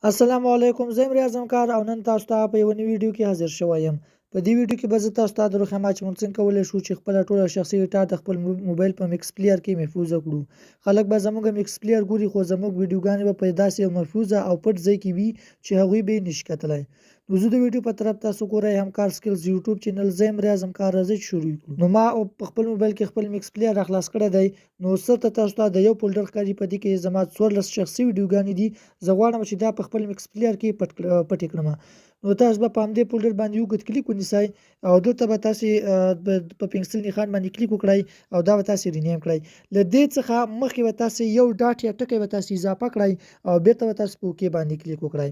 السلام علیکم، زه امری اعظم کار او نن تاسو ته په یو نوې ویډیو کې حاضر شوی یم. په دې ویډیو کې به زه تاسو ته دروخم چې موږ څنګه کولی شو چې خپل ټوله شخصي ډیټا د خپل موبایل په مکس پلیئر کې محفوظ کړو. خلک به زموږ مکس پلیئر ګوري خو زموږ ویډیوګانې به په داسې یو محفوظه او پټ ځای کې وي چې هغوی به یې نشي کتلی. نو زه د ویډیو په طرف تاسو ګورئ همکار سکلز یوټیوب چینل زه امری اعظم کار راځي شروع کړو. نو ما په خپل موبایل کې خپل مکس پلیئر راخلاص کړی دی. نو څه ته تاسو ته د یو فولډر ښکاري په دې کې زما 14 شخصي ویډیوګانې دي. زه غواړم چې دا په خپل مکس پلیئر کې پټ کړم. نو تاسو به په همدې فولډر باندې یو کلیک ونیسئ او دلته به تاسو په پنسل نښان باندې کلیک وکړئ او دا به تاسو رینیم کړئ. له دې څخه مخکې به تاسو یو ډاټ یا ټکی به تاسو اضافه کړئ او بیرته به تاسو په اوکې باندې کلیک وکړئ.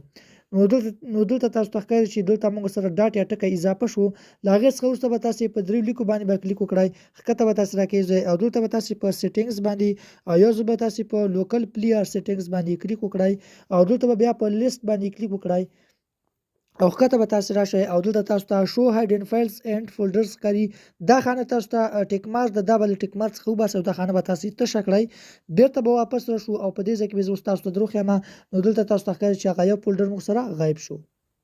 نو دلته تاسو ته ښکاري چې دلته موږ سره ډاټ یا ټکی اضافه شو. له هغې څخه وروسته به تاسو په درې لیکو باندې به کلیک وکړئ، ښکته به تاسو راکېږئ او دلته به تاسو په سیټینګز باندې او یو ځل به تاسو په لوکل پلیئر سیټینګز باندې کلیک وکړئ او دلته به بیا په لیست باندې کلیک وکړئ او ښکته به تاسو راشئ او دلته تاسو ته شو هایډن فایلز اینډ فولډرز ښکاري. دا خانه تاسو ته ټیک مارک د دا بل ټیک مارک څخه وباسئ او دا خانه به تاسو تشه کړئ. بیرته به واپس راشو او په دې ځای کې به زه اوس تاسو ته دروغ یم. نو دلته تاسو ته ښکاري چې هغه یو فولډر موږ سره غایب شو.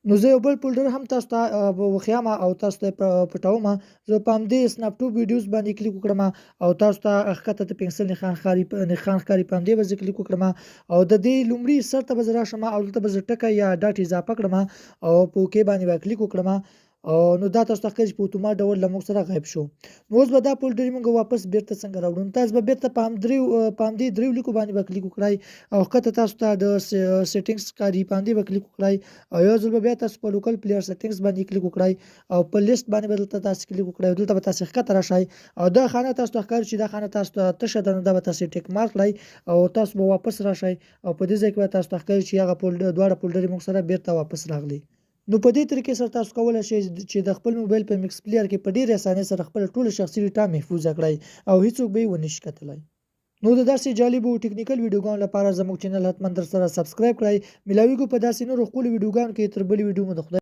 نو زه یو بل فولډر هم تاسو ته وښیم او تاسو ته پټوم. زه په همدې سناپ ټوب ویډیوز باندې کلیک وکړم او تاسو ته ښکته د پنسل نښان ښکاري په همدې به زه کلیک وکړم او د دې لومړي سر ته به زه راشم او دلته به زه ټکی یا ډاټ اضافه کړم او په اوکې باندې به کلیک وکړم او نو دا تاسو ته ښکاري چې په اتومات ډول له موږ سره غایب شو. نو اوس به دا فولډر موږ واپس بیرته څنګه راوړو. نو تاسو به بیرته په همدې دریو لیکو باندې به کلیک وکړئ او ښکته تاسو ته د سیټینګز ښکاري په همدې به کلیک وکړئ او یو ځل به بیا تاسو په لوکل پلیئر سیټینګز باندې کلیک وکړئ او په لیست باندې به دلته تاسو کلیک وکړئ او دلته به تاسو ښکته راشئ او دا خانه تاسو ته ښکاري چې دا خانه تاسو ته تشه ده. نو دا به تاسو ټیک مارک کړئ او تاسو به واپس راشئ او په دې ځای کې به تاسو ته ښکاري چې هغه دواړه فولډر موږ سره بیرته واپس راغلي. نو په دې طریقې سره تاسو کولی شئ چې د خپل موبایل په مکس پلیئر کې په ډېرې اسانۍ سره خپل ټوله شخصي ډیټا محفوظه کړئ او هیڅوک به یې ونشي کتلی. نو د داسې جالبو ټیکنیکل ویډیوګانو لپاره زموږ چینل حتما در سره سبسکرایب کړئ. ملاویږو په داسې نورو ښکلو ویډیوګانو کې. تر بلې ویډیو مو د خدای